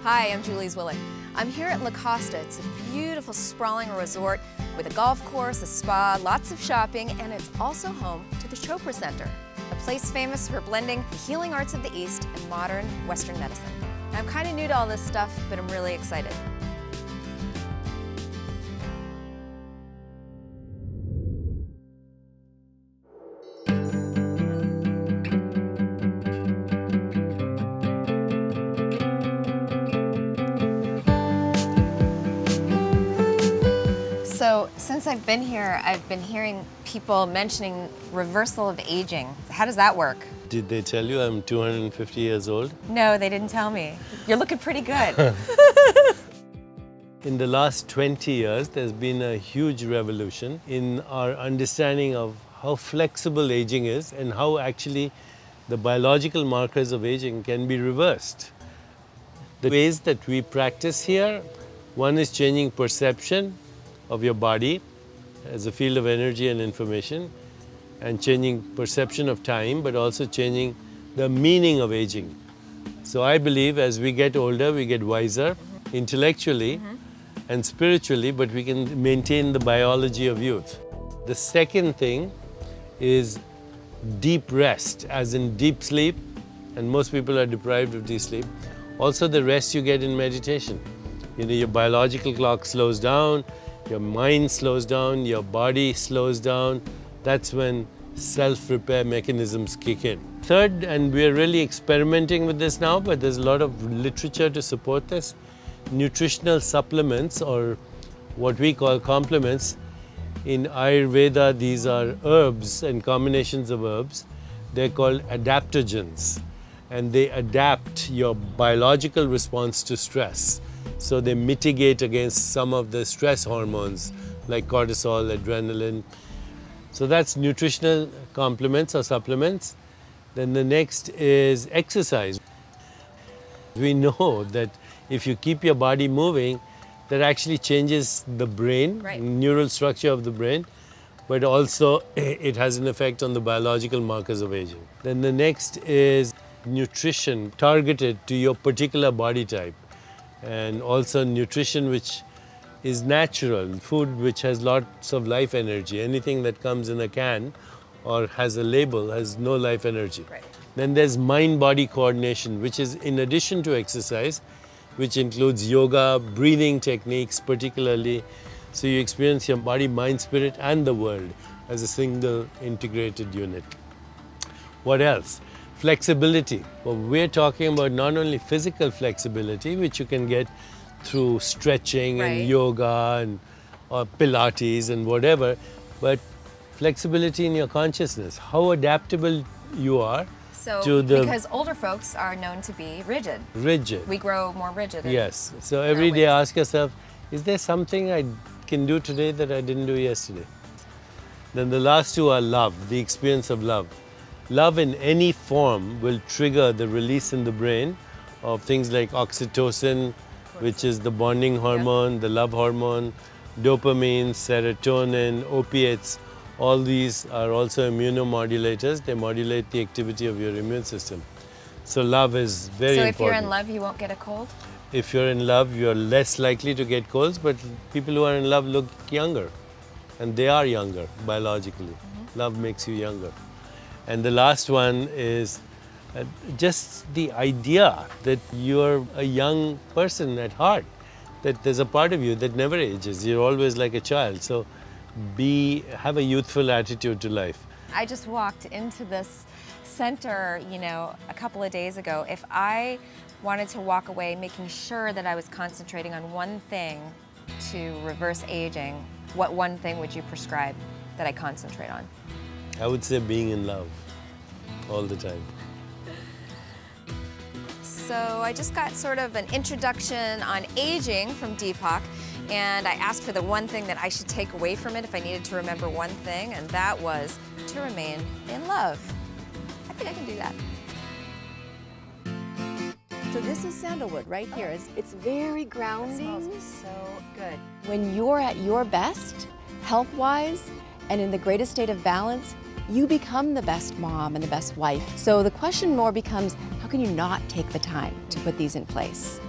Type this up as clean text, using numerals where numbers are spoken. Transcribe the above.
Hi, I'm Julie Zwillich. I'm here at La Costa. It's a beautiful, sprawling resort with a golf course, a spa, lots of shopping, and it's also home to the Chopra Center, a place famous for blending the healing arts of the East and modern Western medicine. I'm kind of new to all this stuff, but I'm really excited. So, since I've been here, I've been hearing people mentioning reversal of aging. How does that work? Did they tell you I'm 250 years old? No, they didn't tell me. You're looking pretty good. In the last 20 years, there's been a huge revolution in our understanding of how flexible aging is and how actually the biological markers of aging can be reversed. The ways that we practice here, one is changing perception of your body as a field of energy and information, and changing perception of time, but also changing the meaning of aging. So I believe as we get older, we get wiser intellectually and spiritually, but we can maintain the biology of youth. The second thing is deep rest, as in deep sleep, and most people are deprived of deep sleep. Also the rest you get in meditation. You know, your biological clock slows down, your mind slows down, your body slows down. That's when self-repair mechanisms kick in. Third, and we're really experimenting with this now, but there's a lot of literature to support this, nutritional supplements, or what we call complements. In Ayurveda, these are herbs and combinations of herbs. They're called adaptogens, and they adapt your biological response to stress. So they mitigate against some of the stress hormones like cortisol, adrenaline. So that's nutritional complements or supplements. Then the next is exercise. We know that if you keep your body moving, that actually changes the brain, neural structure of the brain, but also it has an effect on the biological markers of aging. Then the next is nutrition targeted to your particular body type, and also nutrition which is natural, food which has lots of life energy. Anything that comes in a can or has a label has no life energy. Then there's mind-body coordination, which is in addition to exercise, which includes yoga, breathing techniques particularly. So you experience your body, mind, spirit, and the world as a single integrated unit. What else? Flexibility. Well, we're talking about not only physical flexibility, which you can get through stretching and yoga and or Pilates and whatever, but flexibility in your consciousness, how adaptable you are. So, because older folks are known to be rigid. Rigid. We grow more rigid. Yes. So every day ask yourself, is there something I can do today that I didn't do yesterday? Then the last two are love, the experience of love. Love in any form will trigger the release in the brain of things like oxytocin, which is the bonding hormone, the love hormone, dopamine, serotonin, opiates. All these are also immunomodulators. They modulate the activity of your immune system. So love is very important. So if you're in love, you won't get a cold? If you're in love, you're less likely to get colds, but people who are in love look younger. And they are younger biologically. Love makes you younger. And the last one is just the idea that you're a young person at heart, that there's a part of you that never ages. You're always like a child. So have a youthful attitude to life. I just walked into this center, you know, a couple of days ago. If I wanted to walk away making sure that I was concentrating on one thing to reverse aging, what one thing would you prescribe that I concentrate on? I would say being in love all the time. So I just got sort of an introduction on aging from Deepak, and I asked for the one thing that I should take away from it if I needed to remember one thing, and that was to remain in love. I think I can do that. So this is sandalwood right here. It's very grounding. It smells so good. When you're at your best, health-wise, and in the greatest state of balance, you become the best mom and the best wife. So the question more becomes, how can you not take the time to put these in place?